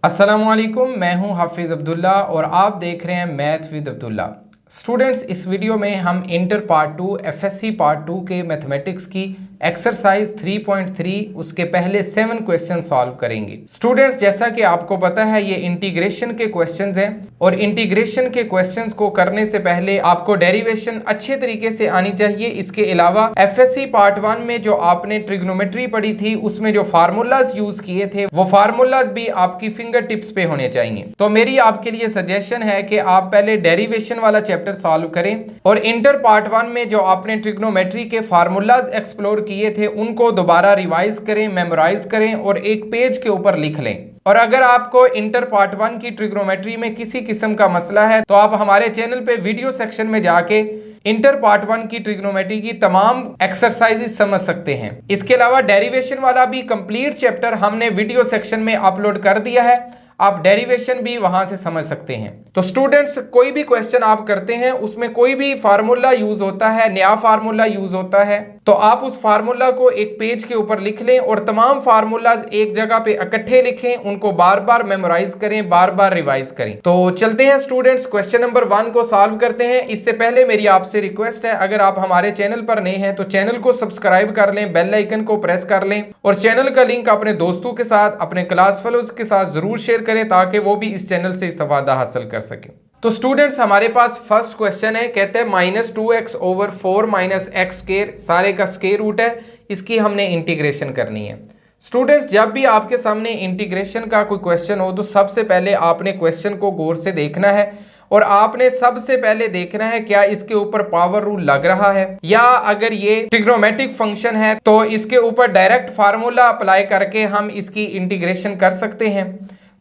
अस्सलामुअलैकुम, मैं हूं हाफिज़ अब्दुल्ला और आप देख रहे हैं मैथ विद अब्दुल्ला। स्टूडेंट्स, इस वीडियो में हम इंटर पार्ट 2 एफएससी पार्ट 2 के मैथमेटिक्स की एक्सरसाइज 3.3 उसके पहले 7 क्वेश्चन सॉल्व करेंगे। स्टूडेंट्स, जैसा कि आपको पता है ये इंटीग्रेशन के क्वेश्चंस हैं और इंटीग्रेशन के क्वेश्चंस को करने से पहले आपको डेरिवेशन अच्छे तरीके से आनी चाहिए। इसके अलावा एफएससी पार्ट 1 में जो आपने ट्रिग्नोमेट्री पढ़ी थी उसमें जो फार्मूलाज यूज किए थे वो फार्मूलाज भी आपकी फिंगर टिप्स पे होने चाहिए। तो मेरी आपके लिए सजेशन है कि आप पहले डेरिवेशन वाला चैप्टर सॉल्व करें और इंटर पार्ट 1 में जो आपने ट्रिग्नोमेट्री के फार्मूलाज एक्सप्लोर किए थे उनको दोबारा रिवाइज करें, मेमोराइज करें और एक पेज के ऊपर लिख लें। और अगर आपको इंटर पार्ट 1 की ट्रिग्नोमेट्री में किसी किस्म का मसला है तो आप हमारे चैनल पे वीडियो सेक्शन में जाके इंटर पार्ट 1 की ट्रिग्नोमेट्री की तमाम एक्सरसाइजेस समझ सकते हैं। इसके अलावा डेरिवेशन वाला भी कंप्लीट चैप्टर हमने वीडियो सेक्शन में अपलोड कर दिया है, आप डेरिवेशन भी वहां से समझ सकते हैं। तो स्टूडेंट्स, कोई भी क्वेश्चन आप करते हैं उसमें कोई भी फार्मूला यूज होता है, नया फार्मूला यूज होता है, तो आप उस फार्मूला को एक पेज के ऊपर लिख लें और तमाम फार्मूलाज एक जगह पे इकट्ठे लिखें, उनको बार बार मेमोराइज करें, बार बार रिवाइज करें। तो चलते हैं स्टूडेंट्स, क्वेश्चन नंबर 1 को सॉल्व करते हैं। इससे पहले मेरी आपसे रिक्वेस्ट है, अगर आप हमारे चैनल पर नए हैं तो चैनल को सब्सक्राइब कर लें, बेल आइकन को प्रेस कर लें और चैनल का लिंक अपने दोस्तों के साथ, अपने क्लास फेलोज के साथ जरूर शेयर करें ताकि वो भी इस चैनल से इस्तेफादा हासिल कर सकें। तो स्टूडेंट्स, हमारे पास फर्स्ट क्वेश्चन है, कहते हैं -2x/4 - x स्क्वायर सारे का स्क्वायर रूट है, इसकी हमने इंटीग्रेशन करनी है। स्टूडेंट्स, जब भी आपके सामने इंटीग्रेशन का कोई क्वेश्चन हो तो सबसे पहले आपने क्वेश्चन को गौर से देखना है और आपने सबसे पहले देखना है क्या इसके ऊपर पावर रूल लग रहा है, या अगर ये ट्रिग्नोमेट्रिक फंक्शन है तो इसके ऊपर डायरेक्ट फार्मूला अप्लाई करके हम इसकी इंटीग्रेशन कर सकते हैं।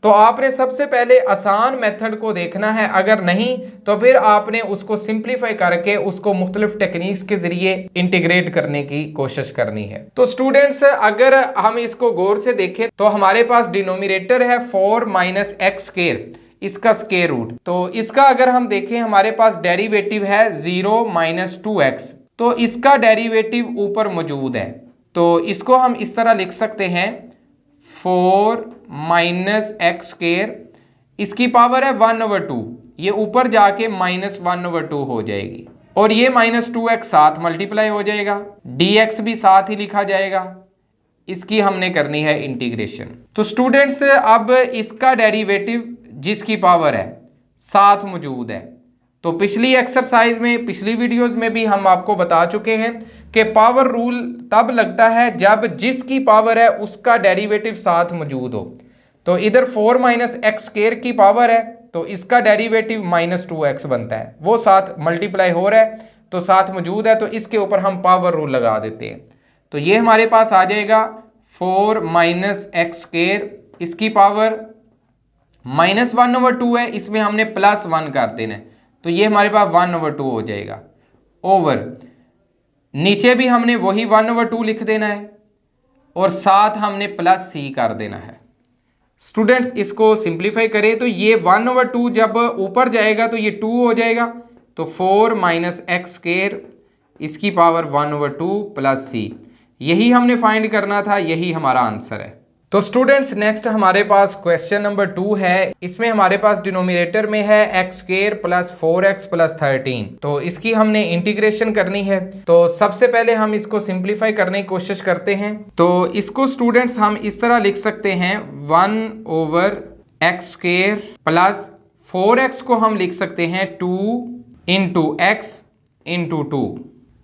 तो आपने सबसे पहले आसान मेथड को देखना है, अगर नहीं तो फिर आपने उसको सिंप्लीफाई करके उसको मुख्तलिफ टेक्निक्स के जरिए इंटीग्रेट करने की कोशिश करनी है। तो स्टूडेंट्स, अगर हम इसको गौर से देखें तो हमारे पास डिनोमिनेटर है 4 - x स्क्वायर, इसका स्क्वायर रूट। तो इसका अगर हम देखें हमारे पास डेरिवेटिव है 0 - 2x, तो इसका डेरिवेटिव ऊपर मौजूद है। तो इसको हम इस तरह लिख सकते हैं 4 - x स्क्वायर, इसकी पावर है 1/2, ये ऊपर जाके -1/2 हो जाएगी और ये -2x साथ मल्टीप्लाई हो जाएगा, dx भी साथ ही लिखा जाएगा। इसकी हमने करनी है इंटीग्रेशन। तो स्टूडेंट्स, अब इसका डेरिवेटिव जिसकी पावर है 7 मौजूद है, तो पिछली एक्सरसाइज में, पिछली वीडियोस में भी हम आपको बता चुके हैं कि पावर रूल तब लगता है जब जिसकी पावर है उसका डेरिवेटिव साथ मौजूद हो। तो इधर 4 - x स्क्वायर की पावर है तो इसका डेरिवेटिव -2x बनता है, वो साथ मल्टीप्लाई हो रहा है तो साथ मौजूद है, तो इसके ऊपर हम पावर रूल लगा देते हैं। तो ये हमारे पास आ जाएगा 4 - x स्क्वायर, इसकी पावर -1/2 है, इसमें हमने +1 कर देना है तो ये हमारे पास 1/2 हो जाएगा, ओवर नीचे भी हमने वही 1/2 लिख देना है और साथ हमने +c कर देना है। स्टूडेंट्स, इसको सिंप्लीफाई करें तो ये 1/2 जब ऊपर जाएगा तो ये 2 हो जाएगा, तो 4 - x स्क्वायर, इसकी पावर 1/2 +c, यही हमने फाइंड करना था, यही हमारा आंसर है। तो स्टूडेंट्स, नेक्स्ट हमारे पास क्वेश्चन नंबर 2 है। इसमें हमारे पास डिनोमिनेटर में है x स्क्वायर + 4x + 13, तो इसकी हमने इंटीग्रेशन करनी है। तो सबसे पहले हम इसको सिंप्लीफाई करने की कोशिश करते हैं। तो इसको स्टूडेंट्स हम इस तरह लिख सकते हैं 1/x स्क्वायर + 4x को हम लिख सकते हैं 2 × x × 2,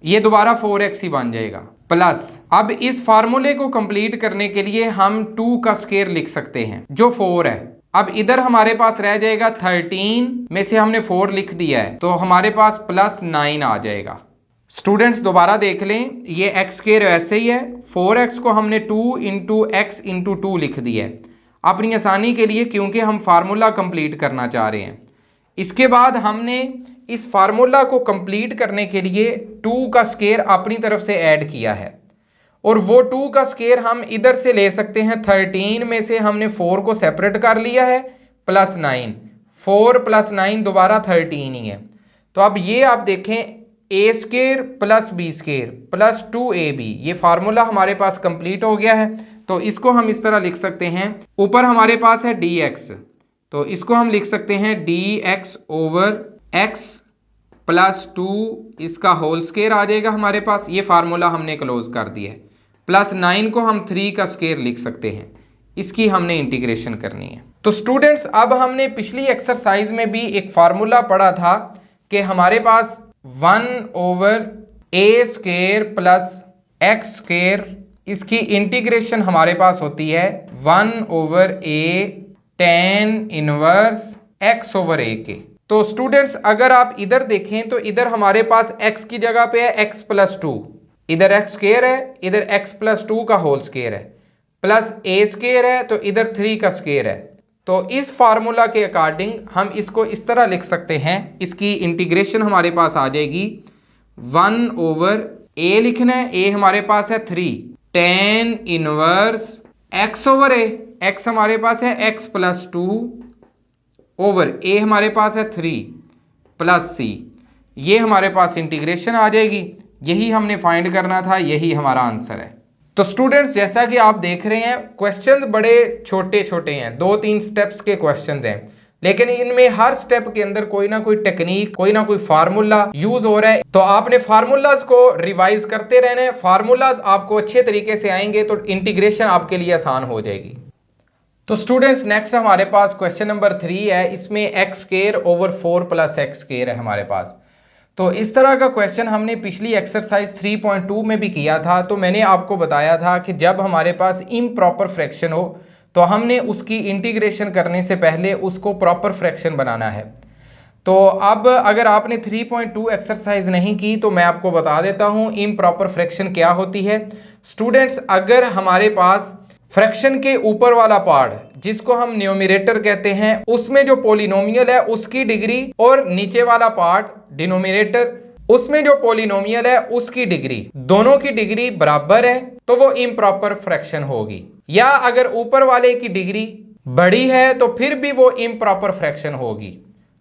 ये दोबारा 4x ही बन जाएगा, प्लस अब इस फार्मूले को कंप्लीट करने के लिए हम 2 का स्क्वायर लिख सकते हैं जो 4 है। अब इधर हमारे पास रह जाएगा 13 में से हमने 4 लिख दिया है तो हमारे पास +9 आ जाएगा। स्टूडेंट्स, दोबारा देख लें, ये x स्क्वायर ऐसे ही है, 4x को हमने 2 × x × 2 लिख दिया है अपनी आसानी के लिए, क्योंकि हम फार्मूला कंप्लीट करना चाह रहे हैं। इसके बाद हमने इस फार्मूला को कंप्लीट करने के लिए 2 का स्क्वायर अपनी तरफ से ऐड किया है और वो 2 का स्क्वायर हम इधर से ले सकते हैं। 13 में से हमने 4 को सेपरेट कर लिया है, +9, 4 + 9 दोबारा 13 ही है। तो अब ये आप देखें a square + b square + 2ab, ये फार्मूला हमारे पास कंप्लीट हो गया है। तो इसको हम इस तरह लिख सकते हैं, ऊपर हमारे पास है dx, तो इसको हम लिख सकते हैं dx ओवर x प्लस 2 इसका होल स्क्वायर आ जाएगा हमारे पास। ये फार्मूला हमने क्लोज कर दिया है। प्लस 9 को हम 3 का स्क्वायर लिख सकते हैं। इसकी हमने इंटीग्रेशन करनी है। तो स्टूडेंट्स, अब हमने पिछली एक्सरसाइज में भी एक फार्मूला पढ़ा था कि हमारे पास 1 ओवर ए स्क्वायर प्लस एक्स स्क्वायर, इसकी इंटीग्रेशन हमारे पास होती है 1 over A tan inverse x over a के। तो स्टूडेंट्स, अगर आप इधर देखें तो इधर हमारे पास x की जगह पे है x प्लस 2, इधर x स्क्वायर है, इधर x प्लस 2 का होल स्क्वायर है, प्लस a स्क्वायर है, तो इधर 3 का स्क्वायर है। तो इस फार्मूला के अकॉर्डिंग हम इसको इस तरह लिख सकते हैं, इसकी इंटीग्रेशन हमारे पास आ जाएगी 1 ओवर a लिखना है, a हमारे पास है 3 tan inverse x over a, x हमारे पास है x प्लस 2 ओवर a हमारे पास है 3 प्लस c, ये हमारे पास इंटीग्रेशन आ जाएगी। यही हमने फाइंड करना था, यही हमारा आंसर है। तो स्टूडेंट्स, जैसा कि आप देख रहे हैं क्वेश्चन बड़े छोटे छोटे हैं, 2-3 स्टेप्स के क्वेश्चन हैं, लेकिन इनमें हर स्टेप के अंदर कोई ना कोई टेक्निक, कोई ना कोई फार्मूला यूज हो रहा है। तो आपने फार्मूलाज को रिवाइज करते रहना है। फार्मूलाज आपको अच्छे तरीके से आएंगे तो इंटीग्रेशन आपके लिए आसान हो जाएगी। तो स्टूडेंट्स, नेक्स्ट हमारे पास क्वेश्चन नंबर 3 है। इसमें x square over 4 plus x square है हमारे पास। तो इस तरह का क्वेश्चन हमने पिछली एक्सरसाइज 3.2 में भी किया था। तो मैंने आपको बताया था कि जब हमारे पास इम्प्रॉपर फ्रैक्शन हो तो हमने उसकी इंटीग्रेशन करने से पहले उसको प्रॉपर फ्रैक्शन बनाना है। तो अब अगर आपने 3.2 एक्सरसाइज नहीं की तो मैं आपको बता देता हूं इम्प्रॉपर फ्रैक्शन क्या होती है। स्टूडेंट्स, अगर हमारे पास फ्रैक्शन के ऊपर वाला पार्ट, जिसको हम न्यूमरेटर कहते हैं, उसमें जो पॉलिनोमियल है उसकी डिग्री, और नीचे वाला पार्ट डिनोमिनेटर, उसमें जो पॉलिनोमियल है उसकी डिग्री, दोनों की डिग्री बराबर है तो वो इम्प्रॉपर फ्रैक्शन होगी। या अगर ऊपर वाले की डिग्री बड़ी है तो फिर भी वो इम्प्रॉपर फ्रैक्शन होगी।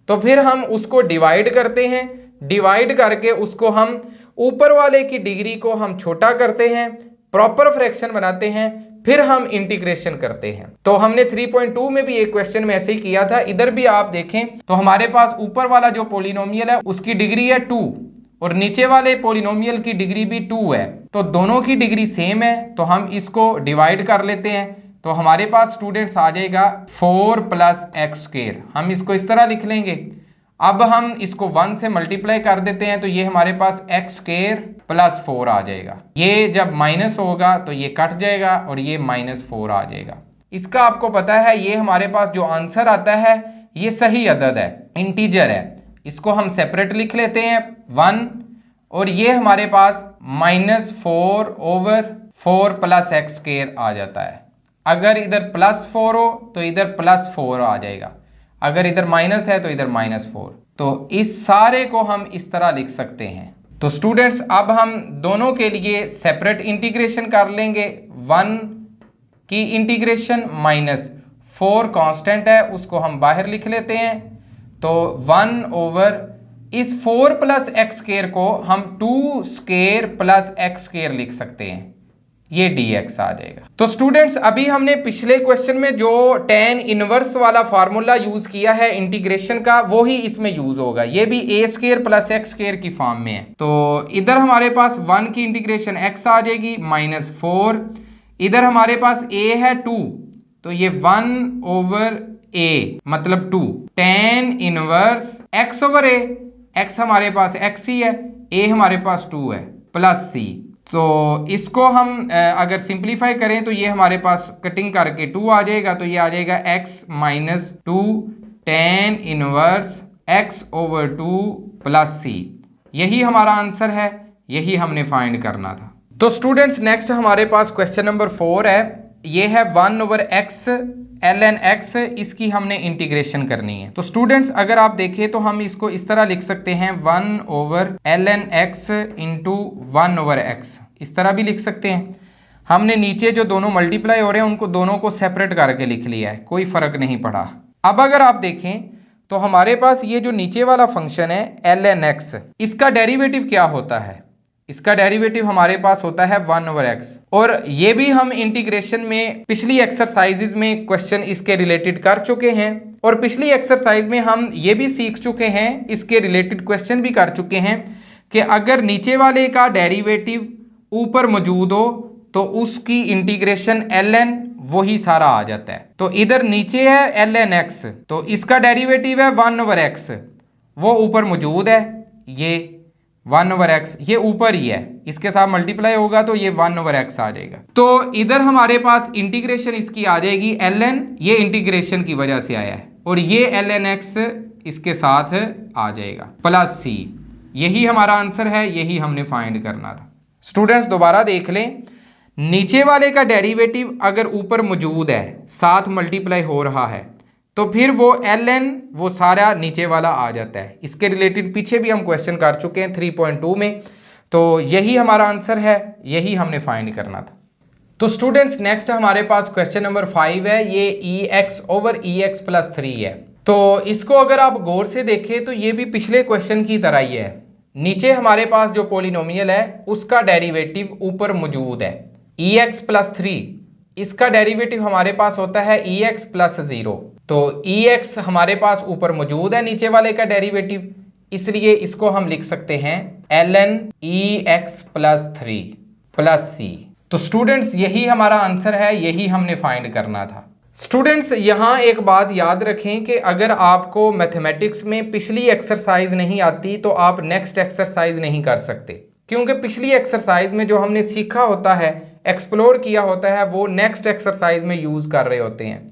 तो फिर हम उसको डिवाइड करते हैं, डिवाइड करके उसको हम ऊपर वाले की डिग्री को हम छोटा करते हैं, प्रॉपर फ्रैक्शन बनाते हैं, फिर हम इंटीग्रेशन करते हैं। तो हमने 3.2 में भी एक क्वेश्चन में ऐसे ही किया था। इधर भी आप देखें तो हमारे पास ऊपर वाला जो पॉलिनोमियल है उसकी डिग्री है 2 और नीचे वाले पॉलिनोमियल की डिग्री भी 2 है। तो दोनों की डिग्री सेम है, तो हम इसको डिवाइड कर लेते हैं। तो हमारे पास स्टूडेंट्स आ जाएगा 4 प्लस एक्स स्क्वायर। हम इसको इस तरह लिख लेंगे। अब हम इसको 1 से मल्टीप्लाई कर देते हैं तो ये हमारे पास एक्स स्क्वायर प्लस 4 आ जाएगा। ये जब माइनस होगा तो ये कट जाएगा और ये -4 आ जाएगा। इसका आपको पता है ये हमारे पास जो आंसर आता है ये सही अदद है, इंटीजर है। इसको हम सेपरेट लिख लेते हैं 1, और ये हमारे पास -4 ओवर 4 प्लस एक्स स्क्वायर आ जाता है। अगर इधर +4 हो तो इधर +4 आ जाएगा, अगर इधर माइनस है तो इधर -4। तो इस सारे को हम इस तरह लिख सकते हैं। तो स्टूडेंट्स, अब हम दोनों के लिए सेपरेट इंटीग्रेशन कर लेंगे। 1 की इंटीग्रेशन -4 कांस्टेंट है, उसको हम बाहर लिख लेते हैं। तो 1 ओवर इस 4 प्लस एक्स स्क्वायर को हम 2 स्क्वायर प्लस एक्स स्क्वायर लिख सकते हैं, ये dx आ जाएगा। तो स्टूडेंट्स, अभी हमने पिछले क्वेश्चन में जो tan इनवर्स वाला फार्मूला यूज किया है इंटीग्रेशन का, वो ही इसमें यूज होगा। ये भी a square plus x square की फॉर्म में है। तो इधर हमारे पास 1 की इंटीग्रेशन x आ जाएगी -4, इधर हमारे पास a है 2, तो ये 1 ओवर a मतलब 2 tan inverse x over a, x हमारे पास x ही है, a हमारे पास 2 है, प्लस c। तो इसको हम अगर सिंप्लीफाई करें तो ये हमारे पास कटिंग करके 2 आ जाएगा, तो ये आ जाएगा x - 2 tan inverse x over 2 plus c। यही हमारा आंसर है, यही हमने फाइंड करना था। तो स्टूडेंट्स, नेक्स्ट हमारे पास क्वेश्चन नंबर 4 है। ये है 1 ओवर x ln x, इसकी हमने इंटीग्रेशन करनी है। तो स्टूडेंट्स, अगर आप देखें तो हम इसको इस तरह लिख सकते हैं 1 over ln x into 1 over x, इस तरह भी लिख सकते हैं। हमने नीचे जो दोनों मल्टीप्लाई हो रहे हैं उनको दोनों को सेपरेट करके लिख लिया है, कोई फर्क नहीं पड़ा। अब अगर आप देखें तो हमारे पास ये जो नीचे वाला फंक्शन है ln x, इसका डेरिवेटिव क्या होता है? इसका डेरिवेटिव हमारे पास होता है 1/x। और ये भी हम इंटीग्रेशन में पिछली एक्सरसाइजेज में क्वेश्चन इसके रिलेटेड कर चुके हैं, और पिछली एक्सरसाइज में हम ये भी सीख चुके हैं, इसके रिलेटेड क्वेश्चन भी कर चुके हैं कि अगर नीचे वाले का डेरिवेटिव ऊपर मौजूद हो तो उसकी इंटीग्रेशन ln वही सारा आ जाता है। तो इधर नीचे है ln x, तो इसका डेरिवेटिव है 1/x, वो ऊपर मौजूद है, ये 1/x ये ऊपर ही है, इसके साथ मल्टीप्लाई होगा तो ये 1/x आ जाएगा। तो इधर हमारे पास इंटीग्रेशन इसकी आ जाएगी ln, ये इंटीग्रेशन की वजह से आया है, और ये ln x इसके साथ आ जाएगा प्लस c। यही हमारा आंसर है, यही हमने फाइंड करना था। स्टूडेंट्स दोबारा देख लें, नीचे वाले का डेरिवेटिव अगर ऊपर मौजूद है, साथ मल्टीप्लाई हो रहा है, तो फिर वो ln वो सारा नीचे वाला आ जाता है। इसके रिलेटेड पीछे भी हम क्वेश्चन कर चुके हैं 3.2 में, तो यही हमारा आंसर है, यही हमने फाइंड करना था। तो स्टूडेंट्स नेक्स्ट हमारे पास क्वेश्चन नंबर 5 है, ये ex/ex + 3 है। तो इसको अगर आप गौर से देखें तो ये भी पिछले क्वेश्चन की तरह ही है। नीचे हमारे पास जो पॉलिनोमियल है उसका डेरिवेटिव ऊपर मौजूद है, ex + 3, इसका डेरिवेटिव हमारे पास होता है ex + 0। तो ex हमारे पास ऊपर मौजूद है, नीचे वाले का डेरिवेटिव, इसलिए इसको हम लिख सकते हैं ln ex + 3 + c। तो स्टूडेंट्स यही हमारा आंसर है, यही हमने फाइंड करना था। स्टूडेंट्स यहाँ एक बात याद रखें कि अगर आपको मैथमेटिक्स में पिछली एक्सरसाइज नहीं आती तो आप नेक्स्ट एक्सरसाइज नहीं कर सकते, क्योंकि पिछली एक्सरसाइज में जो हमने सीखा होता है, एक्सप्लोर किया होता है, वो नेक्स्ट एक्सरसाइज में यूज़ कर रहे होते हैं।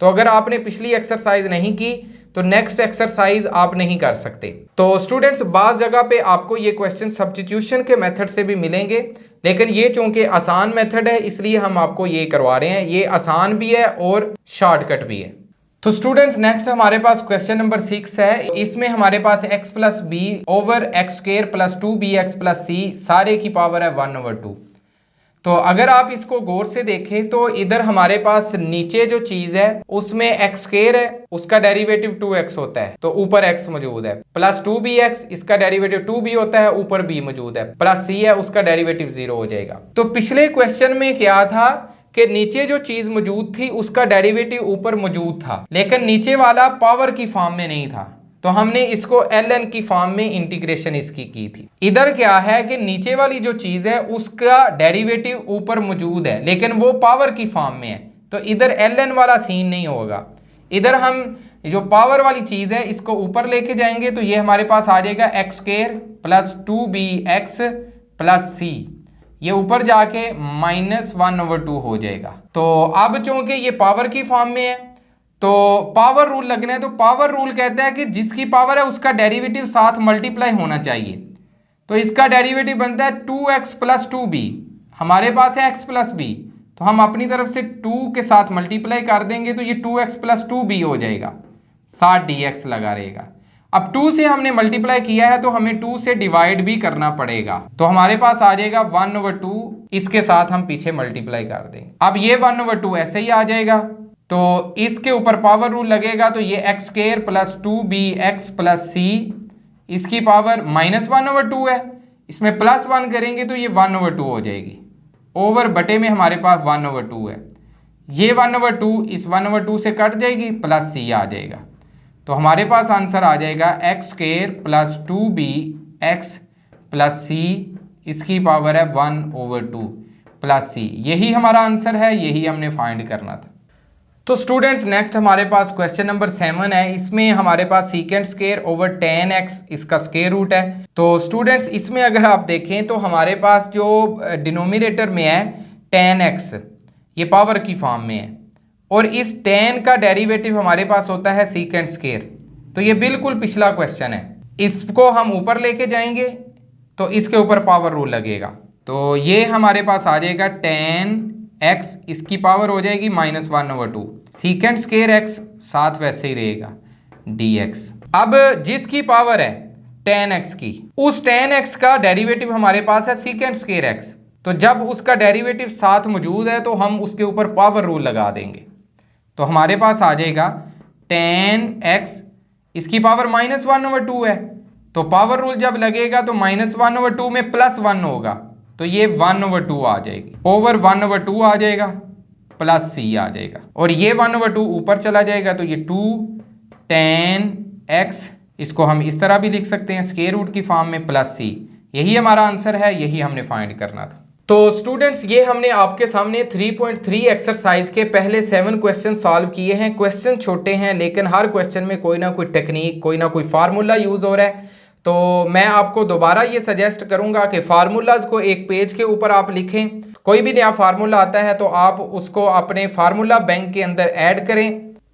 तो अगर आपने पिछली एक्सरसाइज नहीं की तो नेक्स्ट एक्सरसाइज आप नहीं कर सकते। तो स्टूडेंट्स बाज़ जगह पे आपको ये क्वेश्चन सब्स्टिट्यूशन के मेथड से भी मिलेंगे, लेकिन ये चूंकि आसान मेथड है इसलिए हम आपको ये करवा रहे हैं। ये आसान भी है और शॉर्टकट भी है। तो स्टूडेंट्स नेक्स्ट हमारे पास क्वेश्चन नंबर 6 है। इसमें हमारे पास x + b/x² + 2bx + c सारे की पावर है 1/2। तो अगर आप इसको गौर से देखें तो इधर हमारे पास नीचे जो चीज है उसमें x² है, उसका डेरिवेटिव 2x होता है, तो ऊपर x मौजूद है, प्लस 2bx, इसका डेरिवेटिव 2b होता है, ऊपर b मौजूद है, प्लस c है, उसका डेरिवेटिव 0 हो जाएगा। तो पिछले क्वेश्चन में क्या था कि नीचे जो चीज मौजूद थी उसका डेरिवेटिव ऊपर मौजूद था, लेकिन नीचे वाला पावर की फॉर्म में नहीं था, तो हमने इसको ln की फॉर्म में इंटीग्रेशन इसकी की थी। इधर क्या है कि नीचे वाली जो चीज है उसका डेरिवेटिव ऊपर मौजूद है लेकिन वो पावर की फॉर्म में है, तो इधर ln वाला सीन नहीं होगा। इधर हम जो पावर वाली चीज है इसको ऊपर लेके जाएंगे तो ये हमारे पास आ जाएगा x² + 2bx + c, ये ऊपर जाके -1/2 हो जाएगा। तो अब चूंकि ये पावर की फॉर्म में है तो पावर रूल लगना है, तो पावर रूल कहता है कि जिसकी पावर है उसका डेरिवेटिव साथ मल्टीप्लाई होना चाहिए। तो इसका डेरिवेटिव बनता है 2x + 2b, हमारे पास है x + b, तो हम अपनी तरफ से 2 के साथ मल्टीप्लाई कर देंगे तो ये 2x + 2b हो जाएगा, साथ dx लगा रहेगा। अब 2 से हमने मल्टीप्लाई किया है तो हमें 2 से डिवाइड भी करना पड़ेगा, तो हमारे पास आ जाएगा 1/2, इसके साथ हम पीछे मल्टीप्लाई कर देंगे। अब ये 1/2 ऐसे ही आ जाएगा, तो इसके ऊपर पावर रूल लगेगा, तो ये x² + 2bx + c, इसकी पावर -1/2 है, इसमें +1 करेंगे तो ये 1/2 हो जाएगी, ओवर बटे में हमारे पास 1/2 है, ये 1/2 इस 1/2 से कट जाएगी, प्लस c आ जाएगा। तो हमारे पास आंसर आ जाएगा x² + 2bx + c, इसकी पावर है 1/2 + c, यही हमारा आंसर है, यही हमने फाइंड करना था। तो स्टूडेंट्स नेक्स्ट हमारे पास क्वेश्चन नंबर 7 है। इसमें हमारे पास sec² / tan x इसका स्क्वायर रूट है। तो स्टूडेंट्स इसमें अगर आप देखें तो हमारे पास जो डिनोमिनेटर में है tan x, ये पावर की फॉर्म में है, और इस tan का डेरिवेटिव हमारे पास होता है sec²। तो ये बिल्कुल पिछला क्वेश्चन है, इसको हम ऊपर लेके जाएंगे तो इसके ऊपर पावर रूल लगेगा, तो ये हमारे पास आ जाएगा tan x, इसकी पावर हो जाएगी -1/2, sec² x साथ वैसे ही रहेगा dx। अब जिसकी पावर है tan x की, उस tan x का डेरिवेटिव हमारे पास है sec² x, तो जब उसका डेरिवेटिव साथ मौजूद है तो हम उसके ऊपर पावर रूल लगा देंगे, तो हमारे पास आ जाएगा tan x, इसकी पावर -1/2 है, तो पावर रूल जब लगेगा तो -1/2 में +1 होगा, तो ये 1/2 आ जाएगी, ओवर 1/2 आ जाएगा, प्लस c आ जाएगा, और ये 1/2 ऊपर चला जाएगा तो ये 2 tan x, इसको हम इस तरह भी लिख सकते हैं स्क्वायर रूट की फॉर्म में, प्लस c। यही हमारा आंसर है, यही हमने फाइंड करना था। तो स्टूडेंट्स ये हमने आपके सामने 3.3 एक्सरसाइज के पहले 7 क्वेश्चन सॉल्व किए हैं। क्वेश्चन छोटे हैं लेकिन हर क्वेश्चन में कोई ना कोई टेक्निक, कोई ना कोई फार्मूला यूज हो रहा है। तो मैं आपको दोबारा ये सजेस्ट करूंगा कि फार्मूलाज को एक पेज के ऊपर आप लिखें। कोई भी नया फार्मूला आता है तो आप उसको अपने फार्मूला बैंक के अंदर ऐड करें।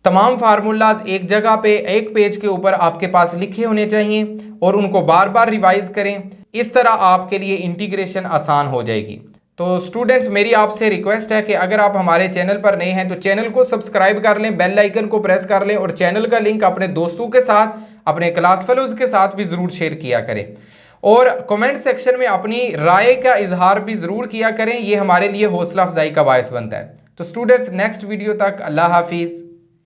तमाम फार्मूलाज एक जगह पे एक पेज के ऊपर आपके पास लिखे होने चाहिए और उनको बार बार रिवाइज करें। इस तरह आपके लिए इंटीग्रेशन आसान हो जाएगी। तो स्टूडेंट्स मेरी आपसे रिक्वेस्ट है कि अगर आप हमारे चैनल पर नए हैं तो चैनल को सब्सक्राइब कर लें, बेल आइकन को प्रेस कर लें और चैनल का लिंक अपने दोस्तों के साथ, अपने क्लास फेलोज के साथ भी जरूर शेयर किया करें और कमेंट सेक्शन में अपनी राय का इजहार भी जरूर किया करें। ये हमारे लिए हौसला अफजाई का बायस बनता है। तो स्टूडेंट्स नेक्स्ट वीडियो तक अल्लाह हाफिज।